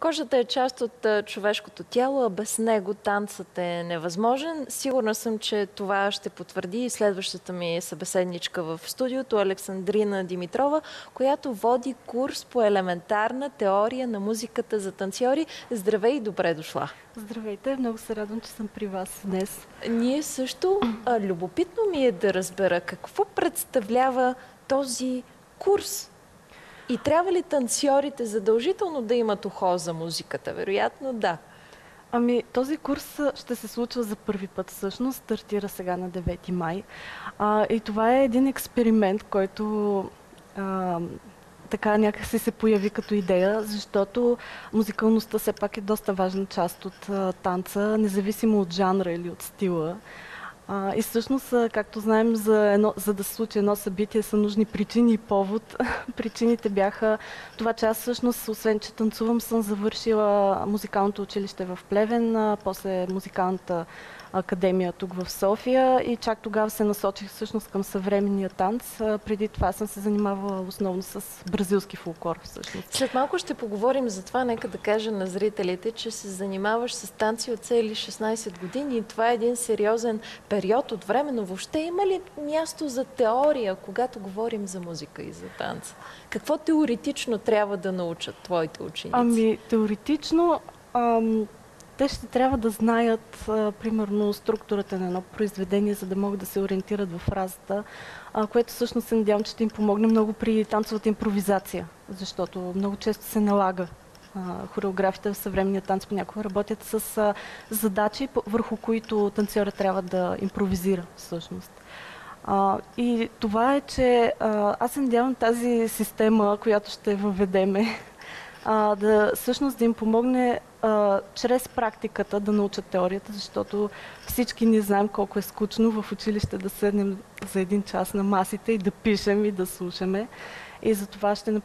Кожата е част от човешкото тяло, а без него танцът е невъзможен. Сигурна съм, че това ще потвърди и следващата ми събеседничка в студиото, Александрина Димитрова, която води курс по елементарна теория на музиката за танцьори. Здравей и добре дошла! Здравейте, много се радвам, че съм при вас днес. Ние също. Любопитно ми е да разбера какво представлява този курс. И трябва ли танцьорите задължително да имат ухо за музиката? Вероятно, да. Този курс ще се случва за първи път всъщност, стартира сега на 9 май. И това е един експеримент, който така някакси се появи като идея, защото музикалността все пак е доста важна част от танца, независимо от жанра или от стила. И всъщност, както знаем, за да се случи едно събитие са нужни причини и повод. Причините бяха това, че аз всъщност, освен че танцувам, съм завършила музикалното училище в Плевен, после музикалната академия тук в София и чак тогава се насочих всъщност към съвременния танц. Преди това съм се занимавала основно с бразилски фолклор всъщност. След малко ще поговорим за това. Нека да кажа на зрителите, че се занимаваш с танци от цели 16 години и това е един сериозен период от време, но въобще има ли място за теория, когато говорим за музика и за танц? Какво теоретично трябва да научат твоите ученици? Теоретично те ще трябва да знаят, примерно, структурата на едно произведение, за да могат да се ориентират в фразата, което всъщност се надявам, че ще им помогне много при танцовата импровизация, защото много често се налага. Хореографите в съвременния танц понякога работят с задачи, върху които танцорът трябва да импровизира всъщност. И това е, че аз се надявам тази система, която ще въведеме, всъщност да им помогне чрез практиката да научат теорията, защото всички ние знаем колко е скучно в училище да седнем за един час на масите и да пишем и да слушаме. И за това ще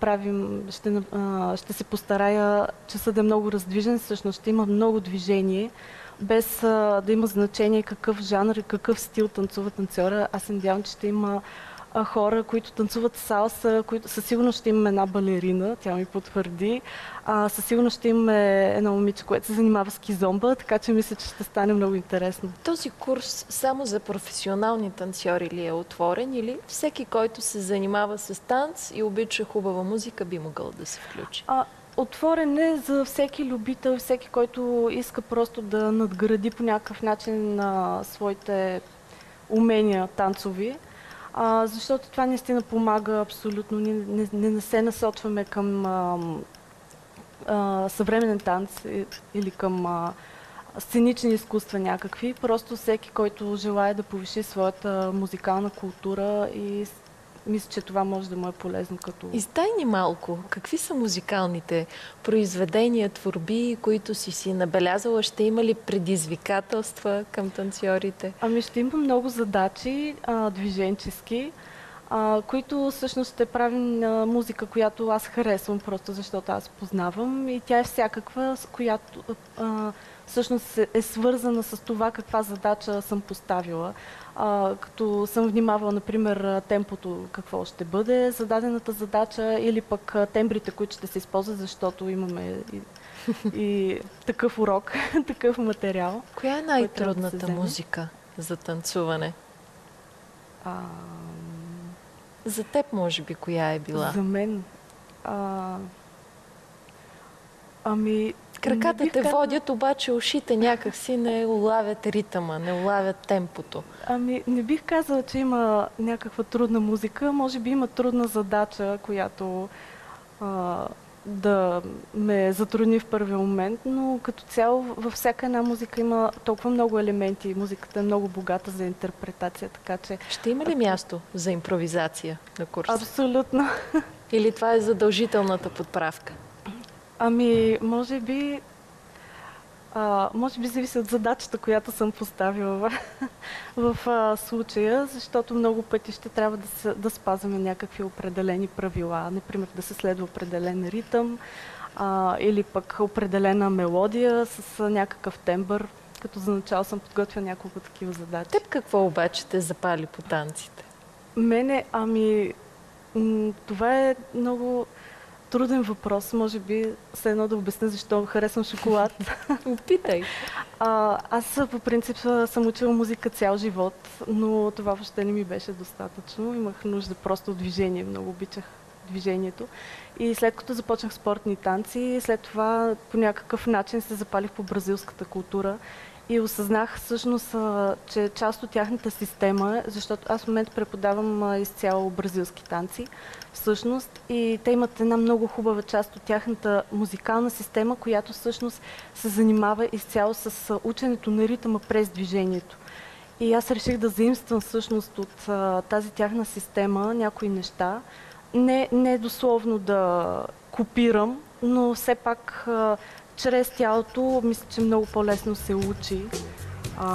се постарая часът да е много раздвижен, всъщност ще има много движение, без да има значение какъв жанр и какъв стил танцува танцора. Аз се надявам, че ще има хора, които танцуват салса, които със сигурност ще имаме една балерина, тя ми потвърди. Със сигурност ще имаме едно момиче, което се занимава с кизомба, така че мисля, че ще стане много интересно. Този курс само за професионални танцори ли е отворен или всеки, който се занимава с танц и обича хубава музика, би могъл да се включи? Отворен е за всеки любител, всеки, който иска просто да надгради по някакъв начин на своите умения танцови. Защото това наистина помага абсолютно. Не се насочваме към съвременен танц или към сценични изкуства някакви. Просто всеки, който желая да повиши своята музикална култура и мисля, че това може да му е полезно като... Издай ни малко. Какви са музикалните произведения, творби, които си набелязала? Ще има ли предизвикателства към танцорите? Ще има много задачи, движенчески, които всъщност ще правим музика, която аз харесвам, просто защото аз познавам и тя е всякаква, с която всъщност е свързана с това каква задача съм поставила. Като съм внимавала, например, темпото какво ще бъде зададената задача или пък тембрите, които ще се използват, защото имаме и такъв урок, такъв материал. Коя е най-трудната музика за танцуване? За теб, може би, коя е била? За мен? Краката те водят, обаче ушите някакси не улавят ритъма, не улавят темпото. Не бих казала, че има някаква трудна музика. Може би има трудна задача, която да ме затрудни в първи момент, но като цяло във всяка една музика има толкова много елементи. Музиката е много богата за интерпретация, така че... Ще има ли място за импровизация на курса? Абсолютно. Или това е задължителната подправка? Може би зависи от задачата, която съм поставила в случая, защото много пъти ще трябва да спазваме някакви определени правила. Например, да се следва определен ритъм или пък определена мелодия с някакъв тембър. Като за начало съм подготвила няколко такива задачи. Теб какво обаче те запали по танците? Мене, това е много труден въпрос. Може би все едно да обясня защо харесвам шоколад. Опитай. Аз по принцип съм учила музика цял живот, но това въобще не ми беше достатъчно. Имах нужда просто от движение. Много обичах движението. И след като започнах спортни танци, след това по някакъв начин се запалих по бразилската култура и осъзнах всъщност, че част от тяхната система, защото аз в момента преподавам изцяло бразилски танци, всъщност, и те имат една много хубава част от тяхната музикална система, която всъщност се занимава изцяло с ученето на ритъма през движението. И аз реших да заимствам всъщност от тази тяхна система някои неща, не дословно да копирам, но все пак чрез тялото мисля, че много по-лесно се учи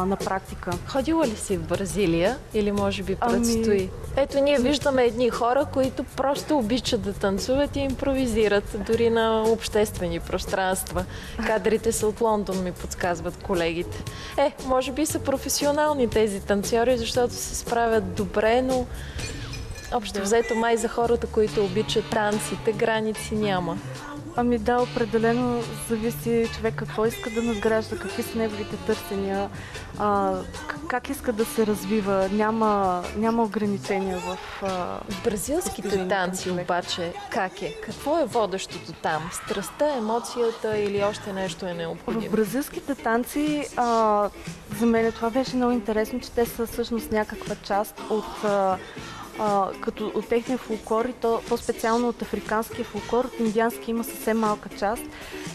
на практика. Ходила ли си в Бразилия или може би предстои? Ето, ние виждаме едни хора, които просто обичат да танцуват и импровизират, дори на обществени пространства. Кадрите са от Лондон, ми подсказват колегите. Може би са професионални тези танцори, защото се справят добре, но общо взето май за хората, които обичат танците, граници няма. Да, определено зависи човек какво иска да надгражда, какви са неговите търсения, как иска да се развива. Няма ограничения в бразилските танци обаче как е? Какво е водещото там? Страстта, емоцията или още нещо е необходимо? В бразилските танци за мен това беше много интересно, че те са всъщност някаква част като от техния фолклор и то по-специално от африканския фолклор, от индиански има съвсем малка част.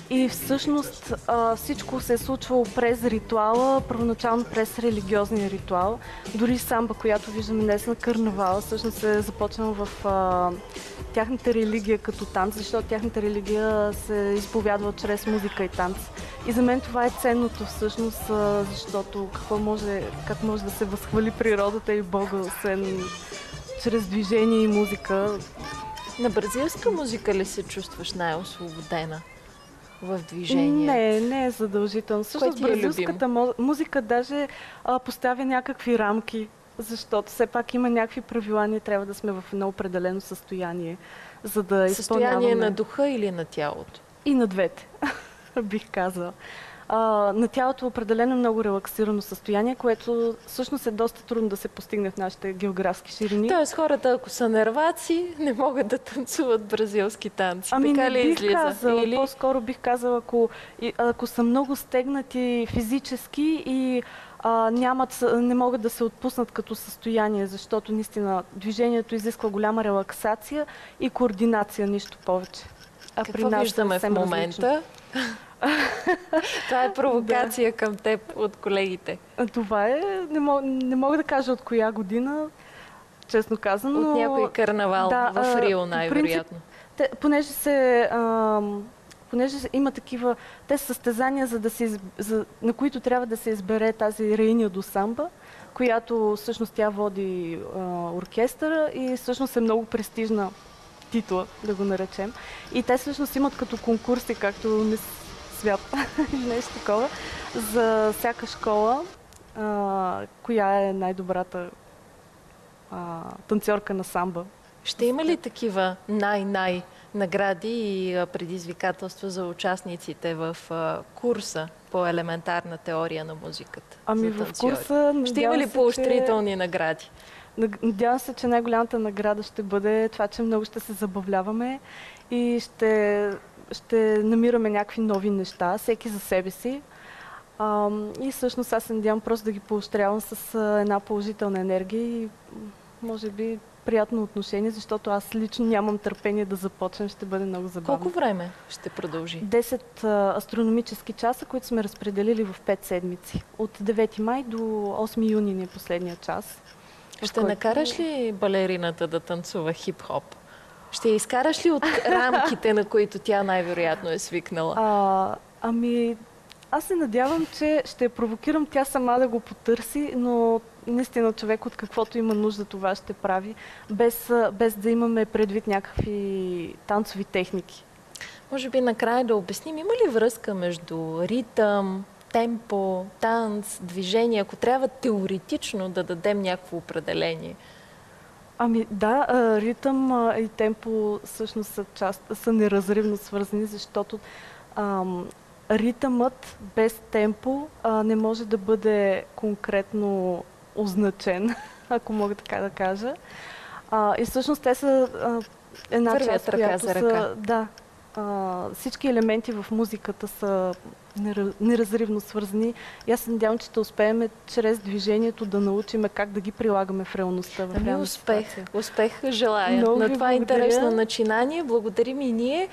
И всъщност всичко се е случвало през ритуала, първоначално през религиозния ритуал. Дори самба, която виждаме днес на карнавала, всъщност е започнала в тяхната религия като танц, защото тяхната религия се изповядва чрез музика и танц. И за мен това е ценното всъщност, защото как може да се възхвали природата и Бога, освен чрез движение и музика. На бразилска музика ли се чувстваш най-освободена в движение? Не е задължително. Всъщност бразилската музика даже поставя някакви рамки, защото все пак има някакви правила, ние трябва да сме в едно определено състояние, за да изпълняваме. Състояние на духа или на тялото? И на двете, бих казала. На тялото определено много релаксирано състояние, което всъщност е доста трудно да се постигне в нашите географски ширини. Тоест хората, ако са нерваци, не могат да танцуват бразилски танци. Така ли бих излиза? Казала, по-скоро бих казала, ако са много стегнати физически и не могат да се отпуснат като състояние, защото наистина движението изисква голяма релаксация и координация, нищо повече. Какво виждаме в момента? Това е провокация към теб от колегите. Това е, не мога да кажа от коя година, честно казано. От някой карнавал в Рио, най-вероятно. Понеже има такива, те са състезания, на които трябва да се избере тази Рейния до самба, която всъщност тя води оркестъра и всъщност е много престижна титла, да го наречем. И те всъщност имат като конкурси, както не свят, нещо такова, за всяка школа, коя е най-добрата танцорка на самба. Ще има ли такива най награди и предизвикателства за участниците в курса по елементарна теория на музиката? В курса ще има ли поощрителни награди? Надявам се, че най-голямата награда ще бъде това, че много ще се забавляваме и ще намираме някакви нови неща, всеки за себе си. И всъщност аз се надявам просто да ги поощрявам с една положителна енергия и може би приятно отношение, защото аз лично нямам търпение да започнем, ще бъде много забавно. Колко време ще продължи? 10 астрономически часа, които сме разпределили в 5 седмици. От 9 май до 8 юни ни е последния час. Ще накараш ли балерината да танцува хип-хоп? Ще я изкараш ли от рамките, на които тя най-вероятно е свикнала? Аз се надявам, че ще провокирам тя сама да го потърси, но наистина човек от каквото има нужда това ще прави, без да имаме предвид някакви танцови техники. Може би накрая да обясним, има ли връзка между ритъм, темпо, танц, движение, ако трябва теоретично да дадем някакво определение? Ами да, ритъм и темпо всъщност са неразривно свързани, защото ритъмът без темпо не може да бъде конкретно означен, ако мога така да кажа. И всъщност те са една Вървят част, ръка която за ръка. Да, всички елементи в музиката са неразривно свързани. И аз се надявам, че ще успеем чрез движението да научим как да ги прилагаме в реалността. В Ами реална успех, ситуация. успех желая Много на ви това благодаря. интересно начинание. Благодарим и ние.